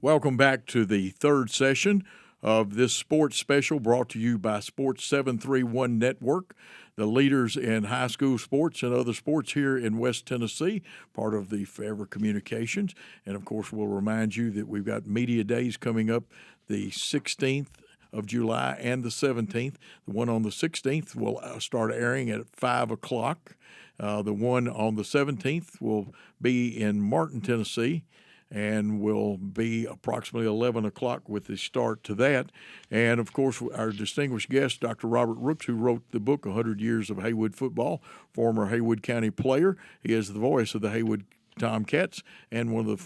Welcome back to the third session of this sports special brought to you by Sports 731 Network, the leaders in high school sports and other sports here in West Tennessee, part of the Forever Communications. And, of course, we'll remind you that we've got Media Days coming up the 16th of July and the 17th. The one on the 16th will start airing at 5 o'clock. The one on the 17th will be in Martin, Tennessee, and will be approximately 11 o'clock with the start to that. And, of course, our distinguished guest, Dr. Robert Rooks, who wrote the book, 100 Years of Haywood Football, former Haywood County player. He is the voice of the Haywood Tomcats and one of the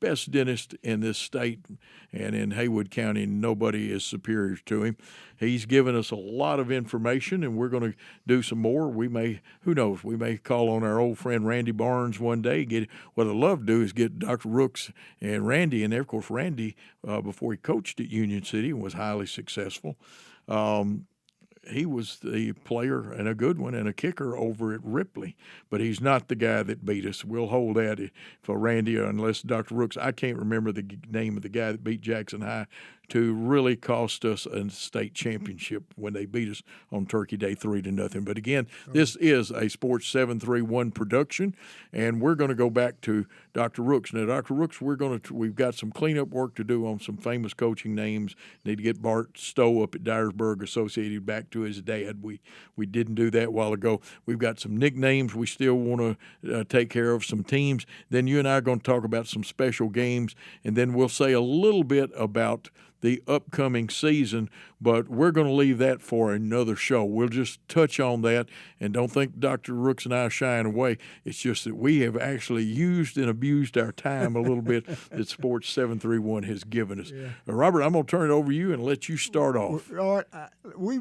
best dentist in this state, and in Haywood County, nobody is superior to him. He's given us a lot of information, and we're going to do some more. We may, who knows, we may call on our old friend Randy Barnes one day. What I'd love to do is get Dr. Rooks and Randy in there. Of course, Randy, before he coached at Union City, was highly successful. He was the player and a good one and a kicker over at Ripley, but he's not the guy that beat us. We'll hold that for Randy unless Dr. Rooks. I can't remember the name of the guy that beat Jackson High to really cost us a state championship when they beat us on Turkey Day 3-0. But again, this is a Sports 731 production, and we're going to go back to Dr. Rooks. Now, Dr. Rooks, we've got some cleanup work to do on some famous coaching names. Need to get Bart Stowe up at Dyersburg associated back to his dad. We didn't do that a while ago. We've got some nicknames we still want to take care of, some teams. Then you and I are going to talk about some special games, and then we'll say a little bit about the upcoming season, but we're going to leave that for another show. We'll just touch on that, and don't think Dr. Rooks and I are shying away. It's just that we have actually used and abused our time a little bit that Sports 731 has given us. Yeah. Robert, I'm going to turn it over to you and let you start off. All right, we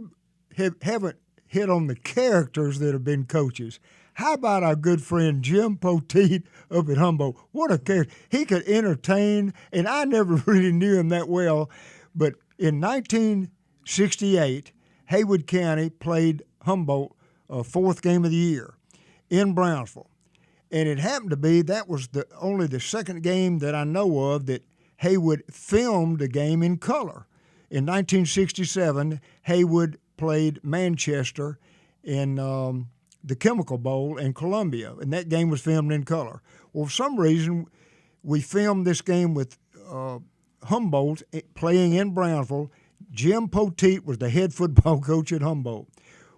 haven't hit on the characters that have been coaches. How about our good friend Jim Poteet up at Humboldt? What a character. He could entertain, and I never really knew him that well, but in 1968, Haywood County played Humboldt fourth game of the year in Brownsville. And it happened to be that was only the second game that I know of that Haywood filmed a game in color. In 1967, Haywood played Manchester in the Chemical Bowl in Columbia, and that game was filmed in color. Well, for some reason, we filmed this game with Humboldt playing in Brownsville. Jim Poteet was the head football coach at Humboldt.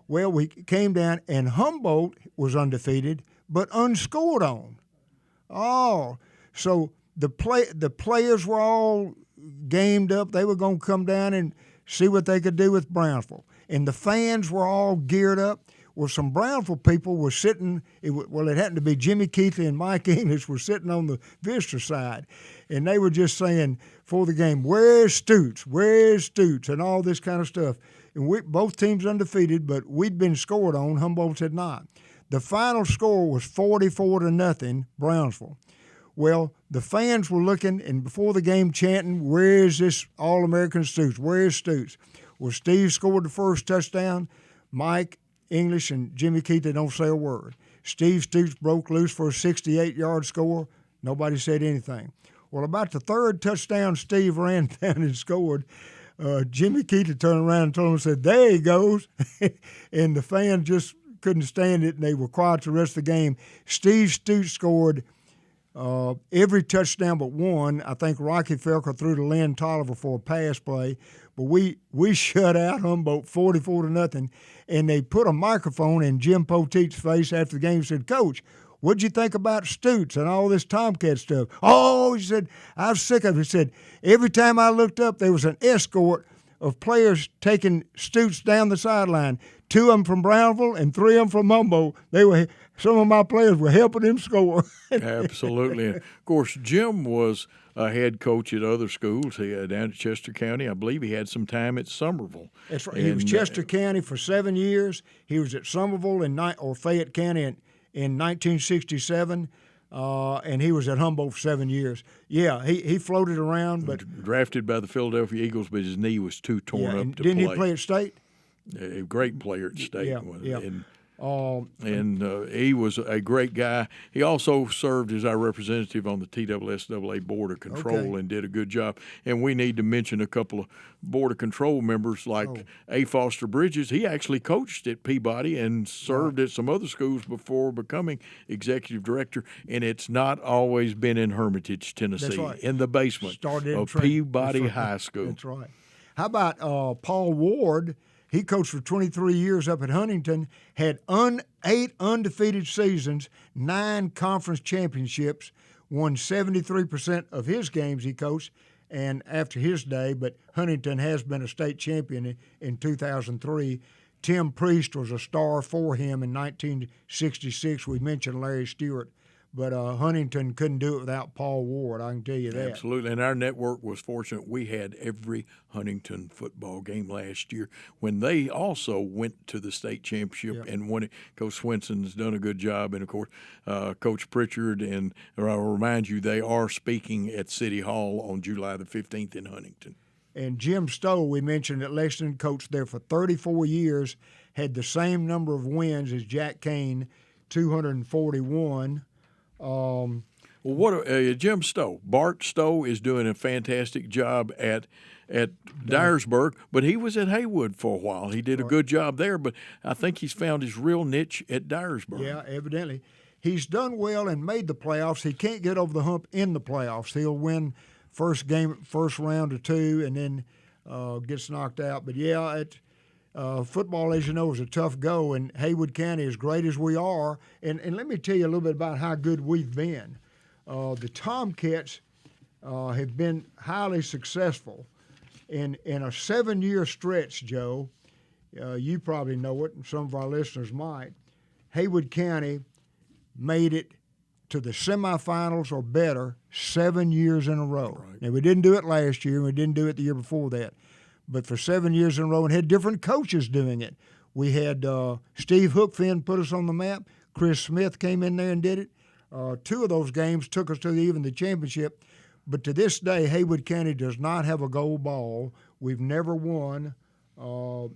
Well, we came down, and Humboldt was undefeated, but unscored on. Oh, so the players were all gamed up. They were going to come down and see what they could do with Brownsville. And the fans were all geared up. Well, some Brownsville people were sitting, it happened to be Jimmy Keithley and Mike English were sitting on the visitor side, and they were just saying for the game, where's Stoots, and all this kind of stuff. And both teams undefeated, but we'd been scored on, Humboldt had not. The final score was 44-0, Brownsville. Well, the fans were looking, and before the game chanting, where's this All-American Stoots, where's Stoots? Well, Steve scored the first touchdown. Mike English and Jimmy Keithley don't say a word. Steve Stoots broke loose for a 68-yard score. Nobody said anything. Well, about the third touchdown, Steve ran down and scored. Jimmy Keithley turned around and told him, said, there he goes. And the fans just couldn't stand it, and they were quiet the rest of the game. Steve Stoots scored every touchdown but one. I think Rocky Felker threw to Lynn Tolliver for a pass play. But we shut out Humboldt 44-0, and they put a microphone in Jim Poteet's face after the game and said, Coach, what'd you think about Stoots and all this Tomcat stuff? Oh, he said, I was sick of it. He said, every time I looked up, there was an escort of players taking Stoots down the sideline. 2 of them from Brownsville and 3 of them from Humboldt. Some of my players were helping him score. Absolutely. And of course, Jim was a head coach at other schools. He had down at Chester County. I believe he had some time at Somerville. That's right. He was Chester County for 7 years. He was at Somerville or Fayette County in 1967. And he was at Humboldt for 7 years. Yeah, he floated around. But drafted by the Philadelphia Eagles, but his knee was too torn up to play. Didn't he play at State? A great player at State. Yeah. And And he was a great guy. He also served as our representative on the TSSAA Board of Control and did a good job. And we need to mention a couple of Board of Control members like A. Foster Bridges. He actually coached at Peabody and served at some other schools before becoming executive director. And it's not always been in Hermitage, Tennessee, in the basement of Peabody High School. That's right. How about Paul Ward? He coached for 23 years up at Huntington, had 8 undefeated seasons, 9 conference championships, won 73% of his games he coached, and after his day, but Huntington has been a state champion in 2003. Tim Priest was a star for him in 1966. We mentioned Larry Stewart. But Huntington couldn't do it without Paul Ward, I can tell you that. Absolutely, and our network was fortunate. We had every Huntington football game last year when they also went to the state championship and won it. Coach Swenson's done a good job, and, of course, Coach Pritchard. And I'll remind you, they are speaking at City Hall on July the 15th in Huntington. And Jim Stowe, we mentioned at Lexington, coached there for 34 years, had the same number of wins as Jack Kane, 241. Jim Stowe, Bart Stowe is doing a fantastic job at Dyersburg, but he was at Haywood for a while. He did a good job there, but I think he's found his real niche at Dyersburg. Yeah, evidently. He's done well and made the playoffs. He can't get over the hump in the playoffs. He'll win first round or two, and then gets knocked out. But yeah, football, as you know, is a tough go, and Haywood County, as great as we are, and let me tell you a little bit about how good we've been. The Tomcats have been highly successful in a 7-year stretch, Joe. You probably know it, and some of our listeners might. Haywood County made it to the semifinals or better 7 years in a row. Right. Now, we didn't do it last year, and we didn't do it the year before that. But for 7 years in a row, and had different coaches doing it. We had Steve Hookfin put us on the map. Chris Smith came in there and did it. 2 of those games took us to even the championship. But to this day, Haywood County does not have a gold ball. We've never won a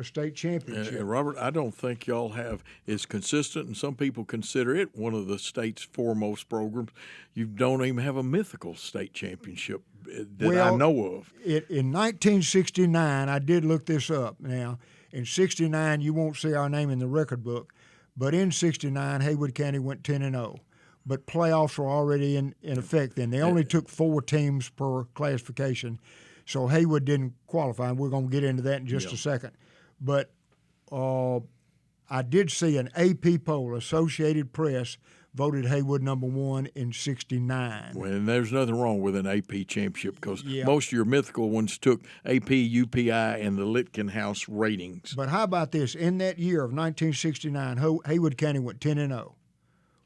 state championship. Robert, I don't think y'all have is consistent, and some people consider it one of the state's foremost programs. You don't even have a mythical state championship that I know of. In 1969, I did look this up. Now, in 69, you won't see our name in the record book, but in 69, Haywood County went 10-0. But playoffs were already in effect then. They only took 4 teams per classification, so Haywood didn't qualify, and we're going to get into that in just a second. But I did see an AP poll, Associated Press, voted Haywood number 1 in 69. Well, and there's nothing wrong with an AP championship because most of your mythical ones took AP, UPI, and the Litkin House ratings. But how about this? In that year of 1969, Haywood County went 10-0.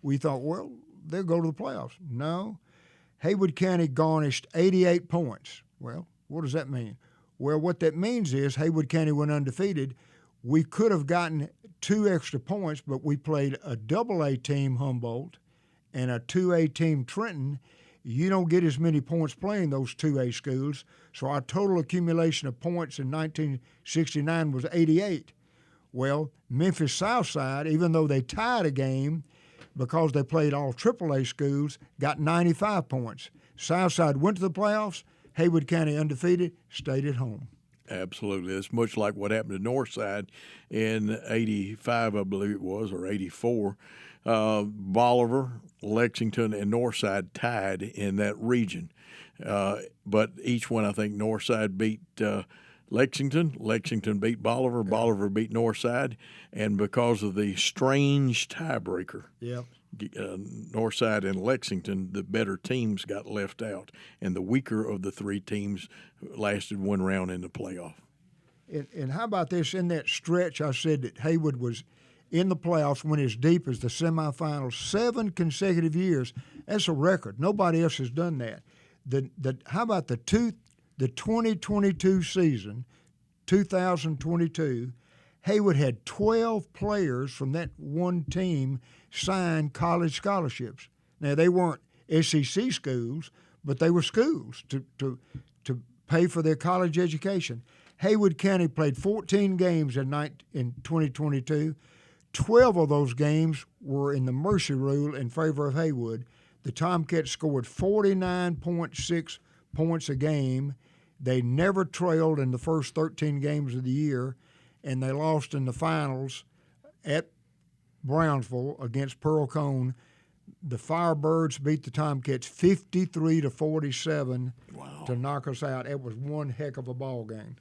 We thought, well, they'll go to the playoffs. No. Haywood County garnished 88 points. Well, what does that mean? Well, what that means is Haywood County went undefeated. We could have gotten 2 extra points, but we played a AA team, Humboldt, and a 2A team, Trenton. You don't get as many points playing those 2A schools, so our total accumulation of points in 1969 was 88. Well, Memphis Southside, even though they tied a game because they played all AAA schools, got 95 points. Southside went to the playoffs. Haywood County undefeated, stayed at home. Absolutely. It's much like what happened to Northside in 85, I believe it was, or 84. Bolivar, Lexington, and Northside tied in that region. But each one, I think Northside beat Lexington. Lexington beat Bolivar. Bolivar beat Northside. And because of the strange tiebreaker, Northside and Lexington, the better teams got left out, and the weaker of the 3 teams lasted 1 round in the playoff. And how about this? In that stretch, I said that Haywood was in the playoffs, went as deep as the semifinals 7 consecutive years. That's a record. Nobody else has done that. How about the 2022 season, 2022? Haywood had 12 players from that one team sign college scholarships. Now, they weren't SEC schools, but they were schools to pay for their college education. Haywood County played 14 games in 2022. 12 of those games were in the mercy rule in favor of Haywood. The Tomcats scored 49.6 points a game. They never trailed in the first 13 games of the year, and they lost in the finals at Brownsville against Pearl Cone. The Firebirds beat the Tomcats 53-47 to knock us out. It was one heck of a ball game.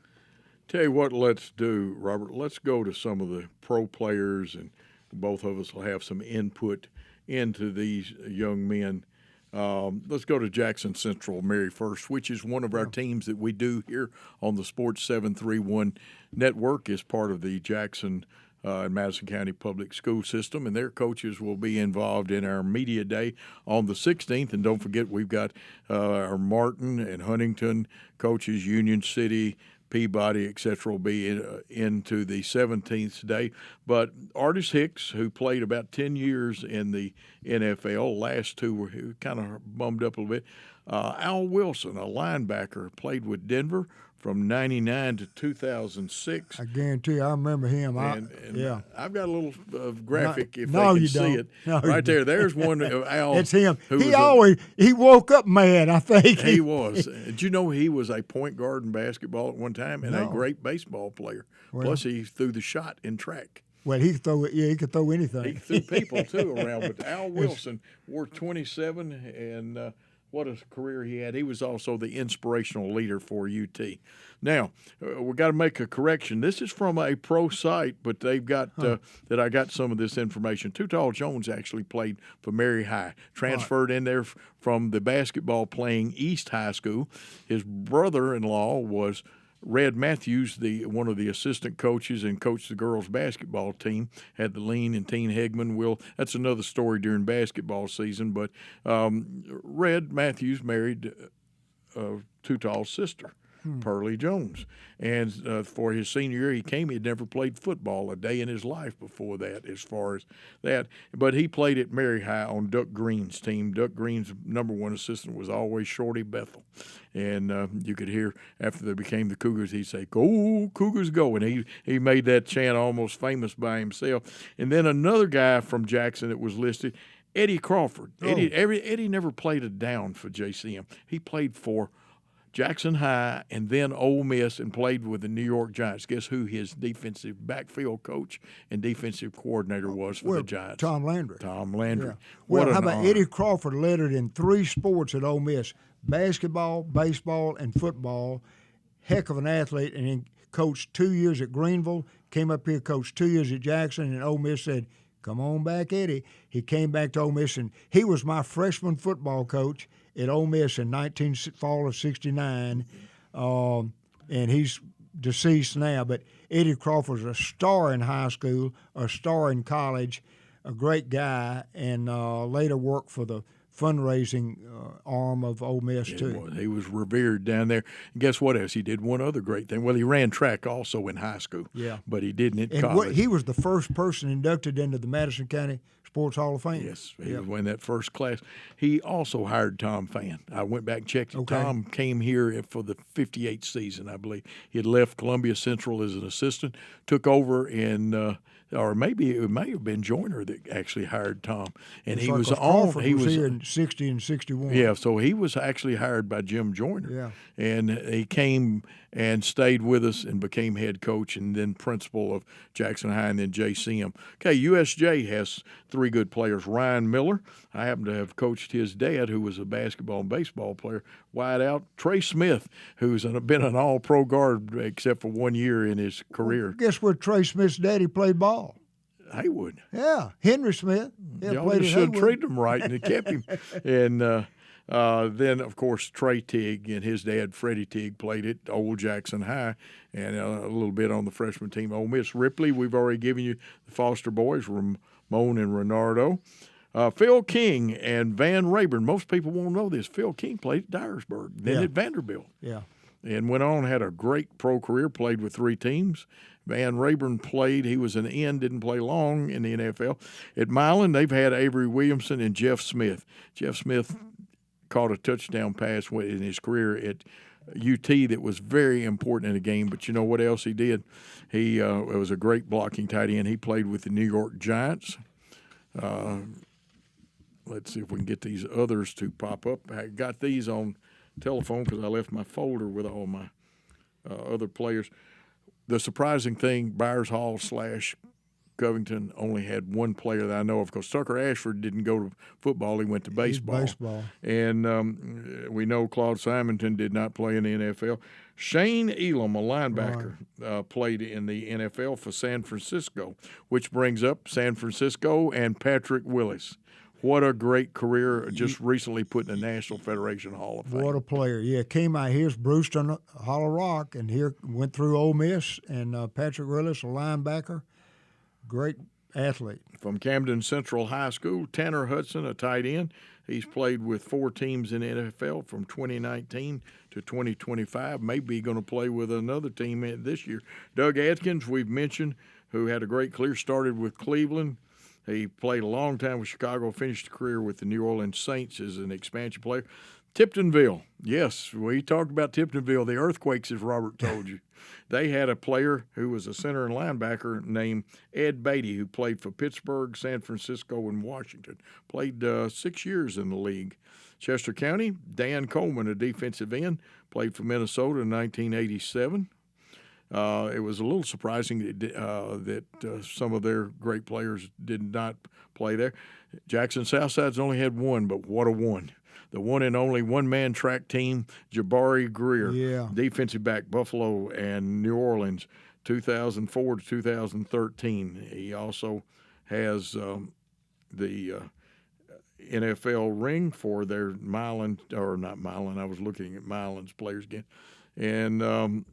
Tell you what, let's do, Robert. Let's go to some of the pro players, and both of us will have some input into these young men. Let's go to Jackson Central Mary first, which is one of our teams that we do here on the Sports 731 network as part of the Jackson and Madison County Public School System, and their coaches will be involved in our media day on the 16th. And don't forget, we've got our Martin and Huntington coaches, Union City, Peabody, etc., will be into the 17th today. But Artis Hicks, who played about 10 years in the NFL, last two were kind of bummed up a little bit. Al Wilson, a linebacker, played with Denver from 99 to 2006. I guarantee you, I remember him. Yeah. I've got a little graphic if no, they can you see don't. it. No, right there. There's one of Al. It's him. Who He woke up mad, I think. He was. Did you know he was a point guard in basketball at one time and a great baseball player? Well, Plus, he threw the shot in track. Well, he could throw it. Yeah, he could throw anything. He threw people, too, around. But Al Wilson wore 27, and what a career he had. He was also the inspirational leader for UT. Now, we've got to make a correction. This is from a pro site, but they've got that I got some of this information. Too Tall Jones actually played for Mary High, transferred in there from the basketball playing East High School. His brother-in-law was Red Matthews, one of the assistant coaches and coached the girls' basketball team, had the Lean and Teen Hegman. That's another story during basketball season. But Red Matthews married Too Tall's sister, Pearlie Jones. And for his senior year, he came. He had never played football a day in his life before that, as far as that. But he played at Mary High on Duck Green's team. Duck Green's number one assistant was always Shorty Bethel. And you could hear after they became the Cougars, he'd say, "Go, Cougars, go." And he made that chant almost famous by himself. And then another guy from Jackson that was listed, Eddie Crawford. Oh. Eddie never played a down for JCM. He played for Jackson High and then Ole Miss and played with the New York Giants. Guess who his defensive backfield coach and defensive coordinator was for the Giants? Tom Landry. Tom Landry. Yeah. What Well, how an about honor. Eddie Crawford led it in 3 sports at Ole Miss: basketball, baseball, and football. Heck of an athlete, and he coached 2 years at Greenville, came up here, coached 2 years at Jackson, and Ole Miss said, "Come on back, Eddie." He came back to Ole Miss, and he was my freshman football coach at Ole Miss in fall of '69, and he's deceased now. But Eddie Crawford's a star in high school, a star in college, a great guy, and later worked for the fundraising arm of Ole Miss, too. He was revered down there. And guess what else? He did one other great thing. Well, he ran track also in high school. Yeah. But he didn't at And college. he was the first person inducted into the Madison County Sports Hall of Fame. Yes, he was in that first class. He also hired Tom Fan. I went back and checked it. Okay. Tom came here for the 58 season, I believe. He had left Columbia Central as an assistant, took over in or maybe it may have been Joyner that actually hired Tom. And he was on. Crawford He was was here in '60 and '61. Yeah, so he was actually hired by Jim Joyner. Yeah. And he came and stayed with us and became head coach and then principal of Jackson High and then JCM. Okay, USJ has 3 good players. Ryan Miller, I happen to have coached his dad, who was a basketball and baseball player, wide out. Trey Smith, who's been an all-pro guard except for 1 year in his career. Guess where Trey Smith's daddy played ball? Haywood. Yeah, Henry Smith. Yeah, Y'all played just at should have Haywood. treated him right, and it kept him. And then, of course, Trey Tigg and his dad, Freddie Tigg, played at Old Jackson High and a little bit on the freshman team. Ole Miss. Ripley, we've already given you the Foster boys, Ramon and Renardo. Phil King and Van Rayburn. Most people won't know this. Phil King played at Dyersburg, then at Vanderbilt. Yeah. And went on, had a great pro career, played with 3 teams. Van Rayburn played. He was an end, didn't play long in the NFL. At Milan, they've had Avery Williamson and Jeff Smith. Jeff Smith caught a touchdown pass in his career at UT that was very important in the game. But you know what else he did? He it was a great blocking tight end. He played with the New York Giants. Let's see if we can get these others to pop up. I got these on telephone because I left my folder with all my other players. The surprising thing, Byers Hall / Covington only had one player that I know of, because Tucker Ashford didn't go to football. He went to baseball. And we know Claude Simonton did not play in the NFL. Shane Elam, a linebacker, played in the NFL for San Francisco, which brings up San Francisco and Patrick Willis. What a great career, just recently put in the National Federation Hall of Fame. What a player. Yeah, came out here's Brewston, Hollow Rock, and here went through Ole Miss, and Patrick Willis, a linebacker, great athlete. From Camden Central High School, Tanner Hudson, a tight end. He's played with 4 teams in the NFL from 2019 to 2025. Maybe going to play with another team this year. Doug Atkins, we've mentioned, who had a great career, started with Cleveland. He played a long time with Chicago, finished a career with the New Orleans Saints as an expansion player. Tiptonville, yes, we talked about Tiptonville, the Earthquakes, as Robert told you. They had a player who was a center and linebacker named Ed Beatty, who played for Pittsburgh, San Francisco, and Washington. Played 6 years in the league. Chester County, Dan Coleman, a defensive end, played for Minnesota in 1987. It was a little surprising that some of their great players did not play there. Jackson Southside's only had one, but what a one. The one and only one-man track team, Jabari Greer, defensive back, Buffalo and New Orleans, 2004 to 2013. He also has the NFL ring for their Milan, or not Milan, I was looking at Milan's players again. And let's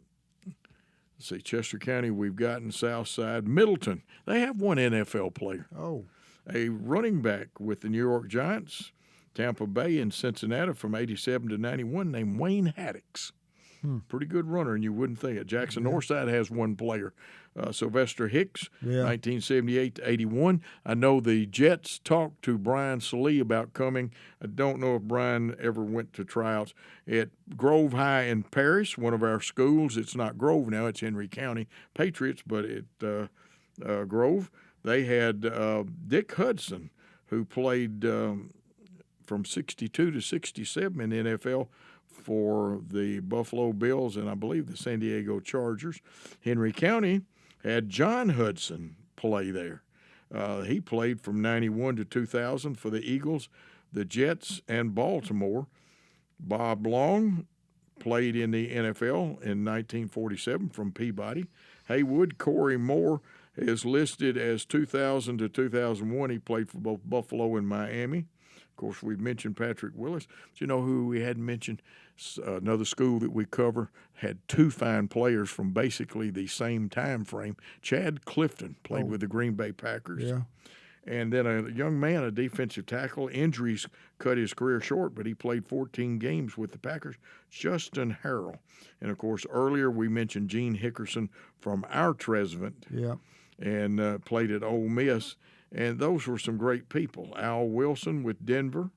see, Chester County, we've got in Southside. Middleton, they have one NFL player. Oh. A running back with the New York Giants, Tampa Bay, and Cincinnati from 87 to 91 named Wayne Haddix. Pretty good runner, and you wouldn't think it. Jackson Northside has one player, Sylvester Hicks, 1978 to 81. I know the Jets talked to Brian Salee about coming. I don't know if Brian ever went to tryouts at Grove High in Paris, one of our schools. It's not Grove now, it's Henry County Patriots, but at Grove, they had Dick Hudson, who played from 62 to 67 in the NFL for the Buffalo Bills and I believe the San Diego Chargers. Henry County had John Hudson play there. He played from 91 to 2000 for the Eagles, the Jets, and Baltimore. Bob Long played in the NFL in 1947 from Peabody. Haywood, Corey Moore is listed as 2000 to 2001. He played for both Buffalo and Miami. Of course, we've mentioned Patrick Willis. But you know who we hadn't mentioned? Another school that we cover had 2 fine players from basically the same time frame. Chad Clifton played with the Green Bay Packers. Yeah. And then a young man, a defensive tackle. Injuries cut his career short, but he played 14 games with the Packers, Justin Harrell. And, of course, earlier we mentioned Gene Hickerson from our Trezevant and played at Ole Miss. And those were some great people. Al Wilson with Denver.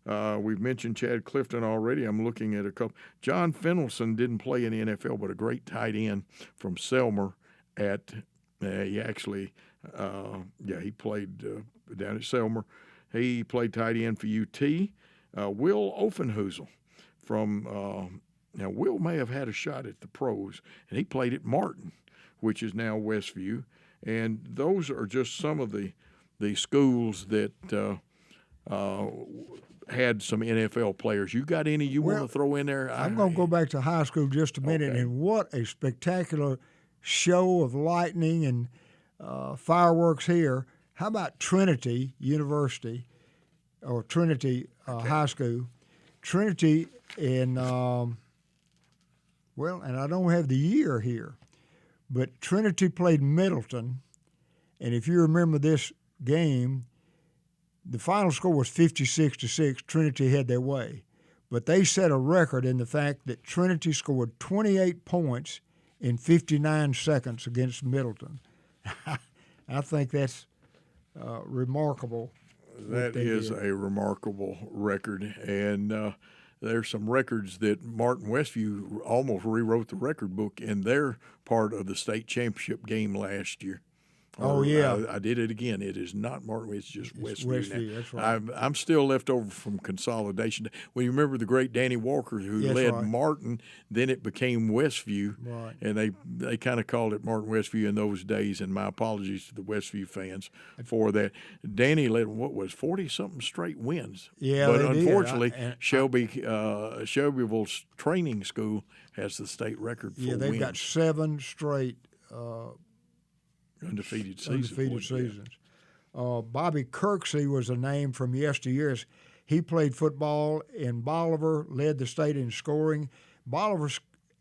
We've mentioned Chad Clifton already. I'm looking at a couple. John Fennelson didn't play in the NFL, but a great tight end from Selmer at he actually he played down at Selmer. He played tight end for UT. Will Offenhuzel from now Will may have had a shot at the pros, and he played at Martin, which is now Westview. And those are just some of the schools that had some NFL players. You got any you want to throw in there? I'm going to go back to high school just a minute, and what a spectacular show of lightning and fireworks here. How about Trinity University or Trinity High School? Trinity in, and I don't have the year here, but Trinity played Middleton, and if you remember this game, the final score was 56-6. Trinity had their way. But they set a record in the fact that Trinity scored 28 points in 59 seconds against Middleton. I think that's remarkable. That is a remarkable record, and there's some records that Martin Westview almost rewrote the record book in their part of the state championship game last year. Oh, yeah. I did it again. It is not Martin. It's just Westview. Westview, now. that's right. I'm still left over from consolidation. Well, you remember the great Danny Walker who That's led right. Martin. Then it became Westview, Right. and they kind of called it Martin Westview in those days. And my apologies to the Westview fans for that. Danny led 40-something straight wins. Yeah, but they did. unfortunately, Shelbyville's training school has the state record for Yeah, they've wins. got 7 straight Undefeated seasons. seasons. Bobby Kirksey was a name from yesteryears. He played football in Bolivar, led the state in scoring. Bolivar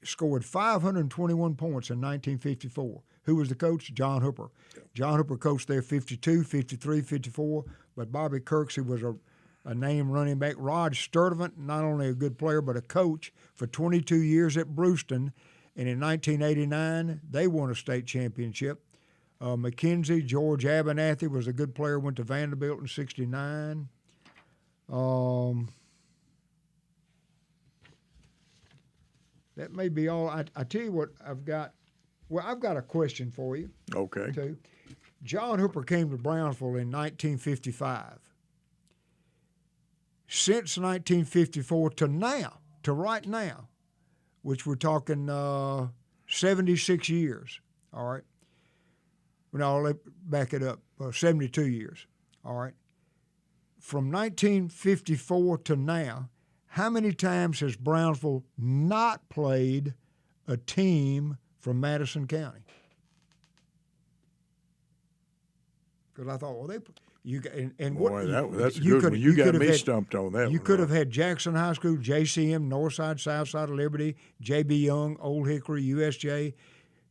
scored 521 points in 1954. Who was the coach? John Hooper. John Hooper coached there 52, 53, 54, but Bobby Kirksey was a name running back. Rod Sturdivant, not only a good player, but a coach for 22 years at Brewston. And in 1989, they won a state championship. McKenzie, George Abernathy was a good player, went to Vanderbilt in 69. That may be all. I tell you what, I've got a question for you, Okay. too. John Hooper came to Brownsville in 1955. Since 1954 to now, to right now, which we're talking 76 years, all right? No, let back it up, 72 years, all right? From 1954 to now, how many times has Brownsville not played a team from Madison County? Because I thought, well, Boy, that's a you good could- one. You got could have me had- stumped on that You one. could have had Jackson High School, JCM, Northside, Southside of Liberty, J.B. Young, Old Hickory, USJ,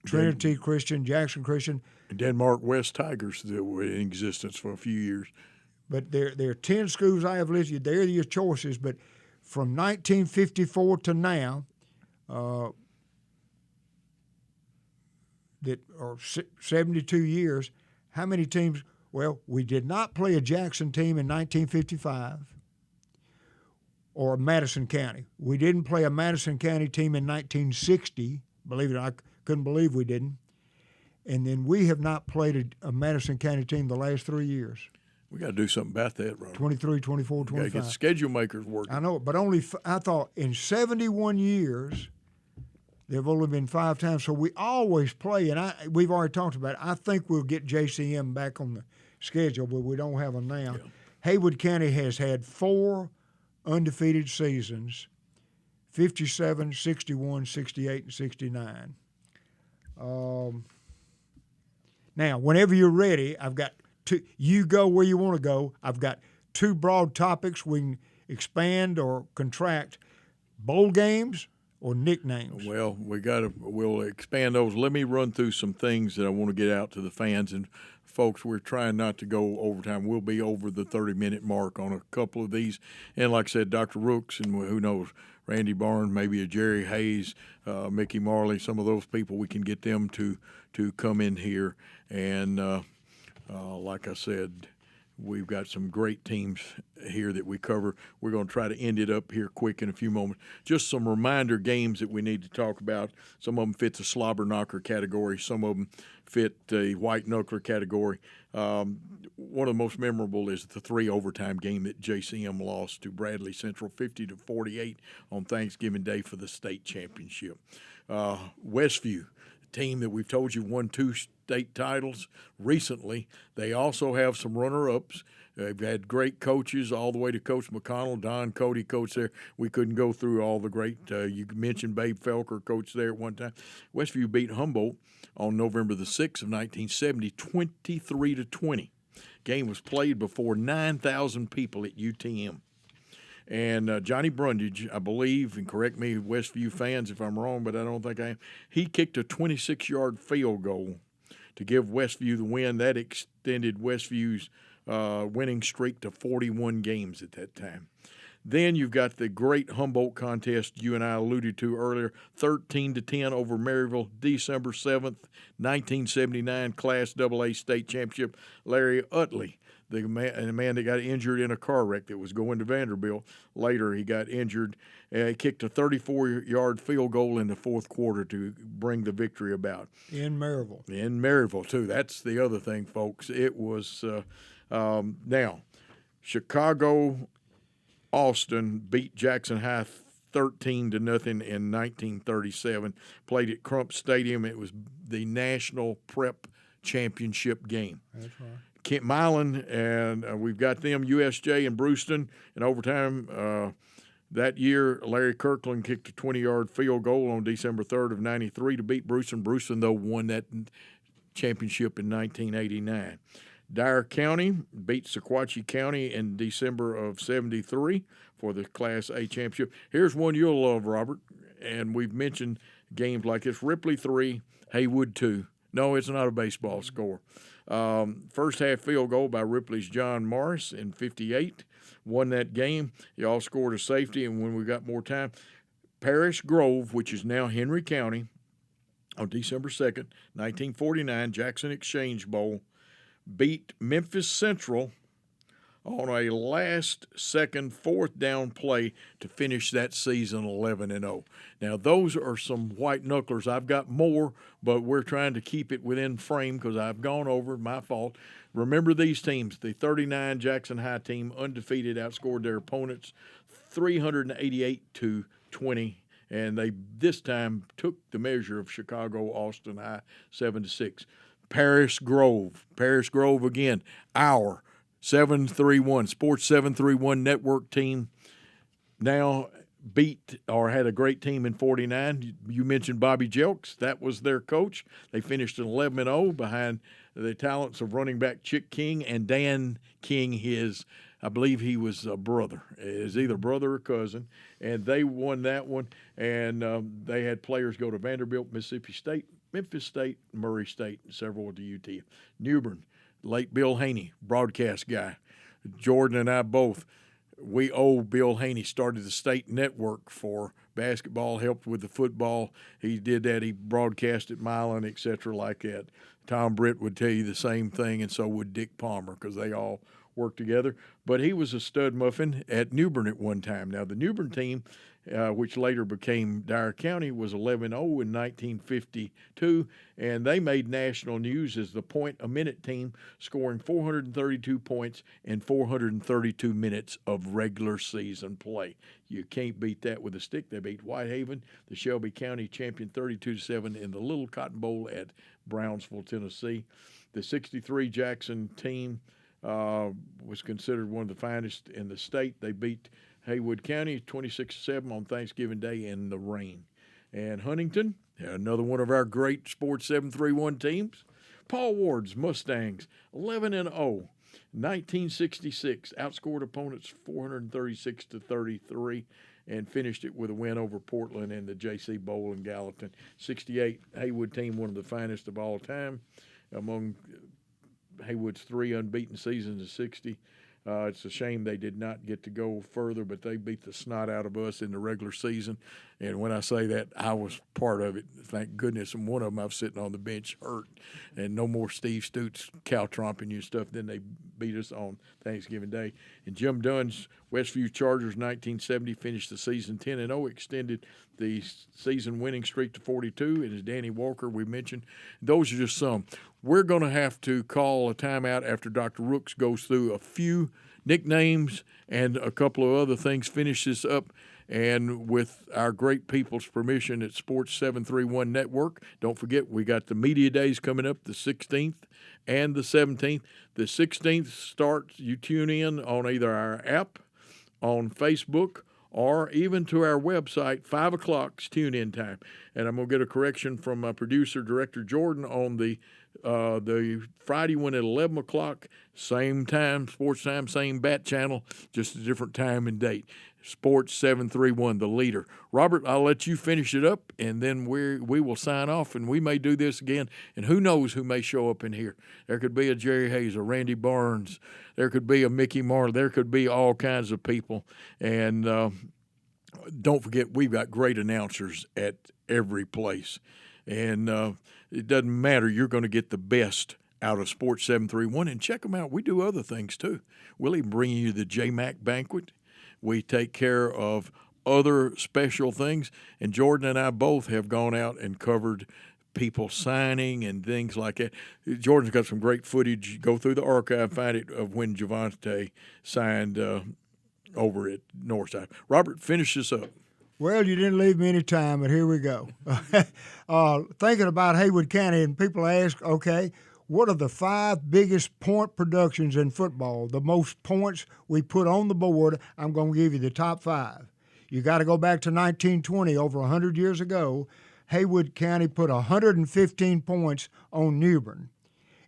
Trinity Christian, Jackson Christian. Denmark West Tigers that were in existence for a few years. But there are 10 schools I have listed. They're your choices. But from 1954 to now, that are 72 years, how many teams? Well, we did not play a Jackson team in 1955 or Madison County. We didn't play a Madison County team in 1960. Believe it or not, I couldn't believe we didn't. And then we have not played a Madison County team the last 3 years. We got to do something about that, Ron. 23, 24, Got to 25. get schedule makers working. I know, but I thought in 71 years, there have only been 5 times. So we always play, and we've already talked about it. I think we'll get JCM back on the schedule, but we don't have them now. Yeah. Haywood County has had 4 undefeated seasons, 57, 61, 68, and 69. Now, whenever you're ready, I've got two. You go where you want to go. I've got 2 broad topics we can expand or contract: bowl games or nicknames. Well, we'll expand those. Let me run through some things that I want to get out to the fans and folks. We're trying not to go overtime. We'll be over the 30-minute mark on a couple of these. And like I said, Dr. Rooks and who knows, Randy Barnes, maybe a Jerry Hayes, Mickey Marley, some of those people, we can get them to come in here. And like I said, we've got some great teams here that we cover. We're going to try to end it up here quick in a few moments. Just some reminder games that we need to talk about. Some of them fit the slobber knocker category. Some of them fit the white knuckler category. One of the most memorable is the 3 overtime game that JCM lost to Bradley Central 50-48 on Thanksgiving Day for the state championship. Westview, team that we've told you won 2 state titles recently. They also have some runner-ups. They've had great coaches all the way to Coach McConnell. Don Cody coached there. We couldn't go through all the great. You mentioned Babe Felker coached there at one time. Westview beat Humboldt on November the 6th of 1970, 23-20. Game was played before 9,000 people at UTM. And Johnny Brundage, I believe, and correct me, Westview fans, if I'm wrong, but I don't think I am, he kicked a 26-yard field goal to give Westview the win. That extended Westview's winning streak to 41 games at that time. Then you've got the great Humboldt contest you and I alluded to earlier, 13-10 over Maryville, December 7th, 1979, Class AA State Championship. Larry Utley, the man that got injured in a car wreck that was going to Vanderbilt. Later, he got injured. He kicked a 34-yard field goal in the fourth quarter to bring the victory about. In Maryville. In Maryville, too. That's the other thing, folks. It was now, Chicago, Austin beat Jackson High 13-0 in 1937. Played at Crump Stadium. It was the National Prep Championship game. That's right. Kent Milan, and we've got them, USJ and Brewston. In overtime that year, Larry Kirkland kicked a 20-yard field goal on December 3rd of 93 to beat Brewston. Brewston, though, won that championship in 1989. Dyer County beat Sequatchie County in December of 73 for the Class A championship. Here's one you'll love, Robert, and we've mentioned games like this. Ripley 3, Haywood 2. No, it's not a baseball score. First half field goal by Ripley's John Morris in 58. Won that game. He all scored a safety, and when we got more time, Parish Grove, which is now Henry County, on December 2nd, 1949, Jackson Exchange Bowl, beat Memphis Central on a last-second fourth-down play to finish that season 11-0. Now, those are some white knucklers. I've got more, but we're trying to keep it within frame because I've gone over. My fault. Remember these teams. The 39 Jackson High team, undefeated, outscored their opponents 388-20, and they this time took the measure of Chicago Austin High 7-6. Parish Grove again, our 731 Sports 731 network team now beat or had a great team in 49. You mentioned Bobby Jelks. That was their coach. They finished 11-0 behind the talents of running back Chick King and Dan King, I believe he was a brother. Is either brother or cousin. And they won that one. And they had players go to Vanderbilt, Mississippi State, Memphis State, Murray State, and several at the UT. New Bern, late Bill Haney, broadcast guy. Jordan and I both, we owe Bill Haney, started the state network for basketball, helped with the football. He did that. He broadcast at Milan, et cetera, like that. Tom Britt would tell you the same thing, and so would Dick Palmer, because they all worked together. But he was a stud muffin at New Bern at one time. Now, the New Bern team, which later became Dyer County, was 11-0 in 1952, and they made national news as the point-a-minute team, scoring 432 points in 432 minutes of regular season play. You can't beat that with a stick. They beat Whitehaven, the Shelby County champion, 32-7 in the Little Cotton Bowl at Brownsville, Tennessee. The 63 Jackson team was considered one of the finest in the state. They beat Haywood County 26-7 on Thanksgiving Day in the rain. And Huntington, another one of our great Sports 731 teams, Paul Ward's Mustangs, 11-0, 1966, outscored opponents 436-33, and finished it with a win over Portland in the J.C. Bowl in Gallatin. 68, Haywood team, one of the finest of all time. Among Haywood's 3 unbeaten seasons of 60. It's a shame they did not get to go further, but they beat the snot out of us in the regular season. And when I say that, I was part of it. Thank goodness. And one of them I was sitting on the bench hurt. And no more Steve Stutes cow-tromping you and stuff. Then they beat us on Thanksgiving Day. And Jim Dunn's Westview Chargers 1970 finished the season 10-0, extended the season winning streak to 42. And as Danny Walker, we mentioned, those are just some. We're going to have to call a timeout after Dr. Rooks goes through a few nicknames and a couple of other things, finish this up. And with our great people's permission at Sports 731 Network, don't forget we got the Media Days coming up the 16th and the 17th. The 16th starts, you tune in on either our app, on Facebook, or even to our website, 5 o'clock's tune-in time. And I'm going to get a correction from my producer, Director Jordan, on the Friday one at 11 o'clock, same time, sports time, same bat channel, just a different time and date. Sports 731, the leader. Robert, I'll let you finish it up, and then we will sign off, and we may do this again. And who knows who may show up in here. There could be a Jerry Hayes, a Randy Barnes. There could be a Mickey Marley. There could be all kinds of people. And don't forget, we've got great announcers at every place. And it doesn't matter. You're going to get the best out of Sports 731, and check them out. We do other things too. We'll even bring you the J-Mac banquet. We take care of other special things, and Jordan and I both have gone out and covered people signing and things like that. Jordan's got some great footage. Go through the archive, find it, of when Javante signed over at Northside. Robert, finish this up. Well, you didn't leave me any time, but here we go. Thinking about Haywood County, and people ask, okay, what are the 5 biggest point productions in football? The most points we put on the board, I'm going to give you the top 5. You got to go back to 1920, over 100 years ago. Haywood County put 115 points on New Bern.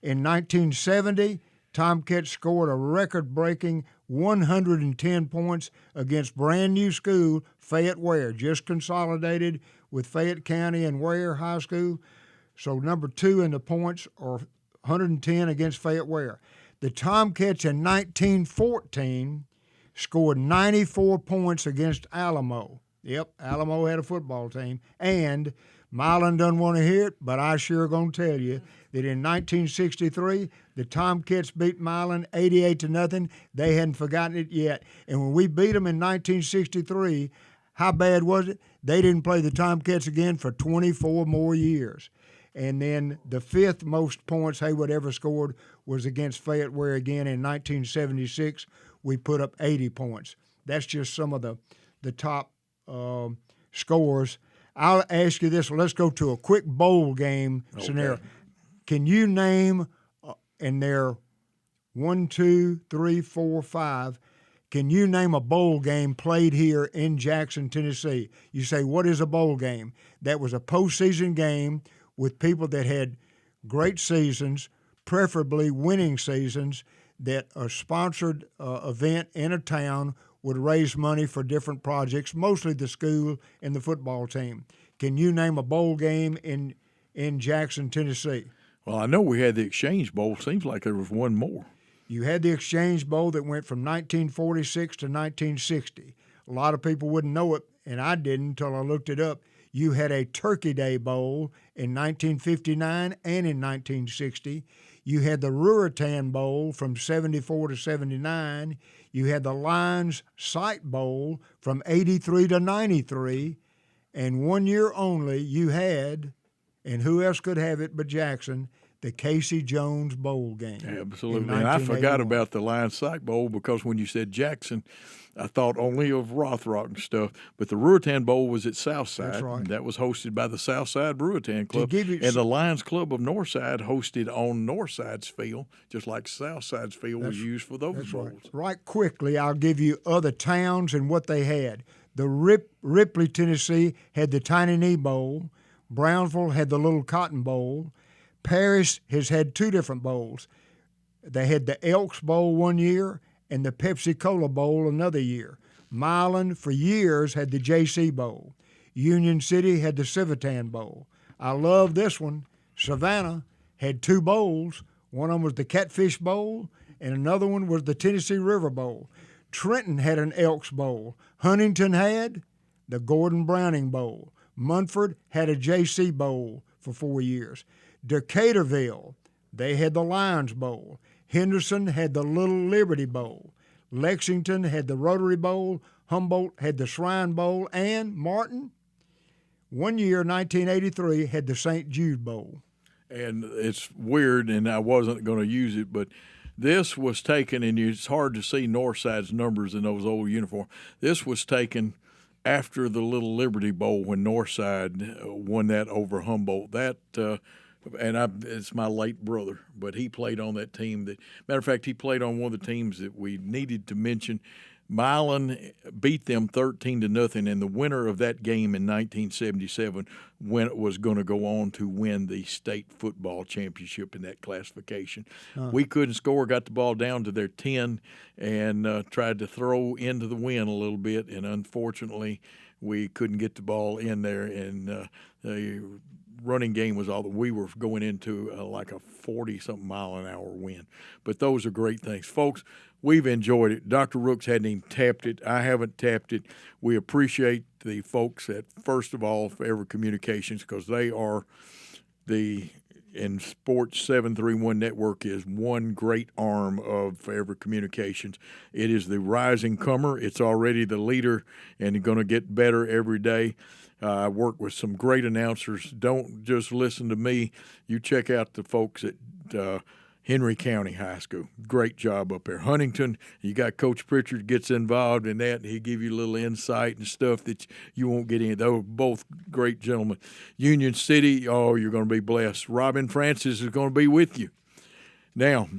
In 1970, Tomcats scored a record-breaking 110 points against brand new school, Fayette Ware, just consolidated with Fayette County and Ware High School. So number 2 in the points are 110 against Fayette Ware. The Tomcats in 1914 scored 94 points against Alamo. Yep, Alamo had a football team. And Milan doesn't want to hear it, but I sure going to tell you that in 1963, the Tomcats beat Milan 88-0. They hadn't forgotten it yet. And when we beat them in 1963, how bad was it? They didn't play the Tomcats again for 24 more years. And then the 5th most points Haywood ever scored was against Fayette Ware again in 1976. We put up 80 points. That's just some of the top scores. I'll ask you this. Let's go to a quick bowl game scenario. Can you name, and there 1, 2, 3, 4, 5, can you name a bowl game played here in Jackson, Tennessee? You say, what is a bowl game? That was a postseason game with people that had great seasons, preferably winning seasons, that a sponsored event in a town would raise money for different projects, mostly the school and the football team. Can you name a bowl game in Jackson, Tennessee? Well, I know we had the Exchange Bowl. Seems like there was one more. You had the Exchange Bowl that went from 1946 to 1960. A lot of people wouldn't know it, and I didn't until I looked it up. You had a Turkey Day Bowl in 1959 and in 1960. You had the Ruritan Bowl from 74 to 79. You had the Lions Site Bowl from 83 to 93. And 1 year only, you had, and who else could have it but Jackson, the Casey Jones Bowl game. Absolutely. And I forgot about the Lions Site Bowl because when you said Jackson, I thought only of Rothrock and stuff. But the Ruritan Bowl was at Southside. That's right. That was hosted by the Southside Ruritan Club. And the Lions Club of Northside hosted on Northside's field, just like Southside's field was used for those bowls. Right quickly, I'll give you other towns and what they had. The Ripley, Tennessee had the Tiny Knee Bowl. Brownsville had the Little Cotton Bowl. Paris has had 2 different bowls. They had the Elks Bowl 1 year and the Pepsi-Cola Bowl another year. Milan, for years, had the JC Bowl. Union City had the Civitan Bowl. I love this one. Savannah had 2 bowls. One of them was the Catfish Bowl, and another one was the Tennessee River Bowl. Trenton had an Elks Bowl. Huntington had the Gordon Browning Bowl. Munford had a JC Bowl for 4 years. Decaturville, they had the Lions Bowl. Henderson had the Little Liberty Bowl. Lexington had the Rotary Bowl. Humboldt had the Shrine Bowl. And Martin, 1 year, 1983, had the St. Jude Bowl. And it's weird, and I wasn't going to use it, but this was taken, and it's hard to see Northside's numbers in those old uniforms. This was taken after the Little Liberty Bowl when Northside won that over Humboldt. It's my late brother, but he played on that team. Matter of fact, he played on one of the teams that we needed to mention. Milan beat them 13-0, and the winner of that game in 1977 was going to go on to win the state football championship in that classification. We couldn't score, got the ball down to their 10, and tried to throw into the wind a little bit, and unfortunately we couldn't get the ball in there, and the running game was all that we were going into like a 40-something mile-an-hour wind. But those are great things. Folks, we've enjoyed it. Dr. Rooks hadn't even tapped it. I haven't tapped it. We appreciate the folks at, first of all, Forever Communications, because they are the and Sports 731 Network is one great arm of Forever Communications. It is the rising comer. It's already the leader and going to get better every day. I work with some great announcers. Don't just listen to me. You check out the folks at Henry County High School. Great job up there. Huntington, you got Coach Pritchard gets involved in that, and he give you a little insight and stuff that you won't get in. They were both great gentlemen. Union City, oh, you're going to be blessed. Robin Francis is going to be with you. Now,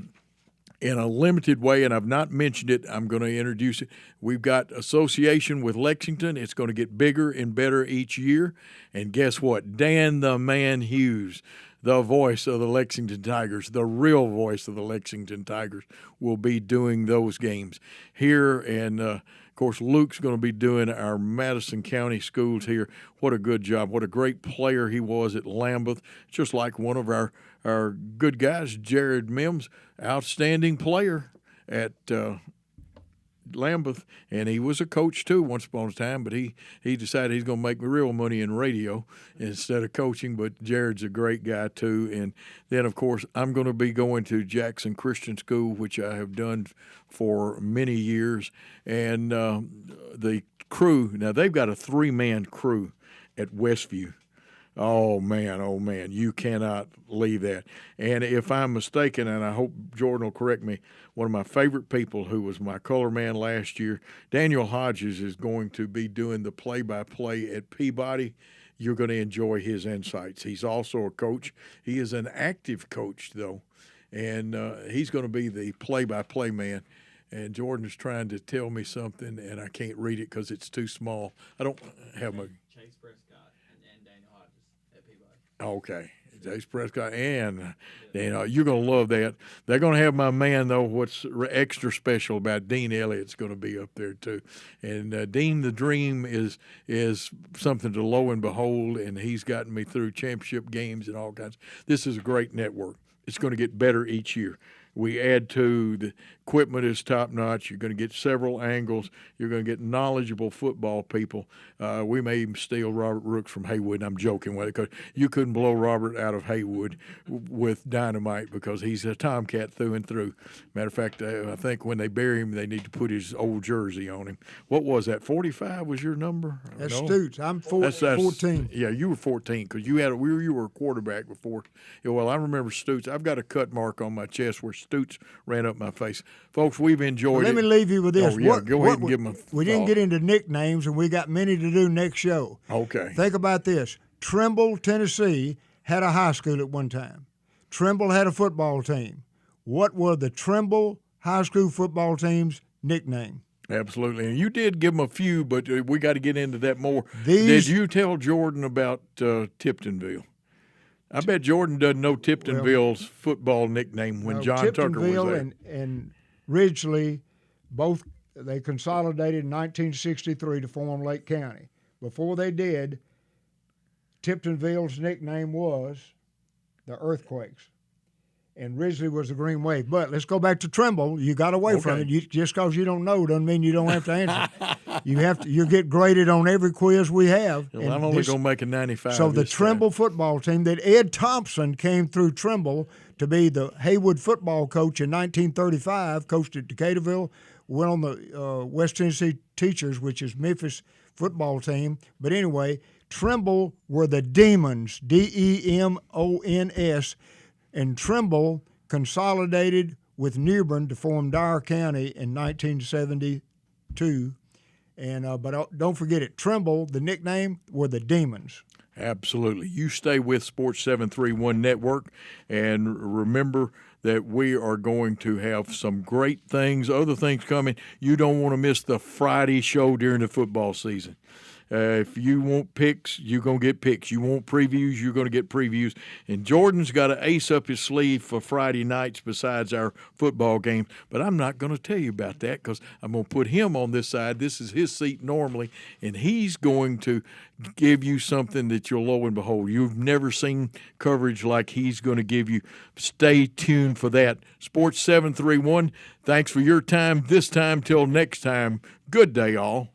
in a limited way, and I've not mentioned it, I'm going to introduce it. We've got association with Lexington. It's going to get bigger and better each year. And guess what? Dan the Man Hughes, the voice of the Lexington Tigers, the real voice of the Lexington Tigers, will be doing those games here. And, of course, Luke's going to be doing our Madison County schools here. What a good job. What a great player he was at Lambeth. Just like one of our good guys, Jared Mims, outstanding player at Lambeth, and he was a coach too once upon a time, but he decided he's going to make real money in radio instead of coaching. But Jared's a great guy too. And then, of course, I'm going to be going to Jackson Christian School, which I have done for many years. And the crew, now they've got a 3-man crew at Westview. Oh, man, you cannot leave that. And if I'm mistaken, and I hope Jordan will correct me, one of my favorite people who was my color man last year, Daniel Hodges, is going to be doing the play-by-play at Peabody. You're going to enjoy his insights. He's also a coach. He is an active coach, though, and he's going to be the play-by-play man. And Jordan's trying to tell me something, and I can't read it because it's too small. I don't have my – Chase Prescott and Daniel Hodges at Peabody. Okay. Chase Prescott and you're going to love that. They're going to have my man, though, what's extra special about Dean Elliott's going to be up there, too. And Dean the Dream is something to lo and behold, and he's gotten me through championship games and all kinds. This is a great network. It's going to get better each year. We add to the equipment is top notch. You're going to get several angles. You're going to get knowledgeable football people. We may even steal Robert Rooks from Haywood. And I'm joking with it because you couldn't blow Robert out of Haywood with dynamite because he's a Tomcat through and through. Matter of fact, I think when they bury him, they need to put his old jersey on him. What was that? 45 was your number? That's No? Stoots. I'm 14. Yeah, you were 14 because you were a quarterback before. Yeah, well, I remember Stoots. I've got a cut mark on my chest where Stoots ran up my face. Folks, we've enjoyed Let it. me leave you with this. Oh, yeah, go ahead and give them We didn't get into nicknames, and we got many to do next show. Okay. Think about this. Trimble, Tennessee had a high school at one time. Trimble had a football team. What were the Trimble high school football team's nickname? Absolutely. And you did give them a few, but we got to get into that more. These- Did you tell Jordan about Tiptonville? I bet Jordan doesn't know Tiptonville's football nickname when John Tucker was Tiptonville there. and Ridgely, both they consolidated in 1963 to form Lake County. Before they did, Tiptonville's nickname was the Earthquakes, and Ridgely was the Green Wave. But let's go back to Trimble. You got away from it. Just because you don't know doesn't mean you don't have to answer. You get graded on every quiz we have. Well, I'm only going to make a 95. So the this Trimble time. football team that Ed Thompson came through Trimble to be the Haywood football coach in 1935, coached at Decaturville, went on the West Tennessee Teachers, which is Memphis football team. But anyway, Trimble were the Demons, Demons, and Trimble consolidated with New Bern to form Dyer County in 1972. And but don't forget it, Trimble, the nickname, were the Demons. Absolutely. You stay with Sports 731 Network, and remember that we are going to have some great things, other things coming. You don't want to miss the Friday show during the football season. If you want picks, you're going to get picks. You want previews, you're going to get previews. And Jordan's got an ace up his sleeve for Friday nights besides our football games. But I'm not going to tell you about that because I'm going to put him on this side. This is his seat normally, and he's going to give you something that you'll lo and behold. You've never seen coverage like he's going to give you. Stay tuned for that. Sports 731, thanks for your time this time. Till next time, good day, all.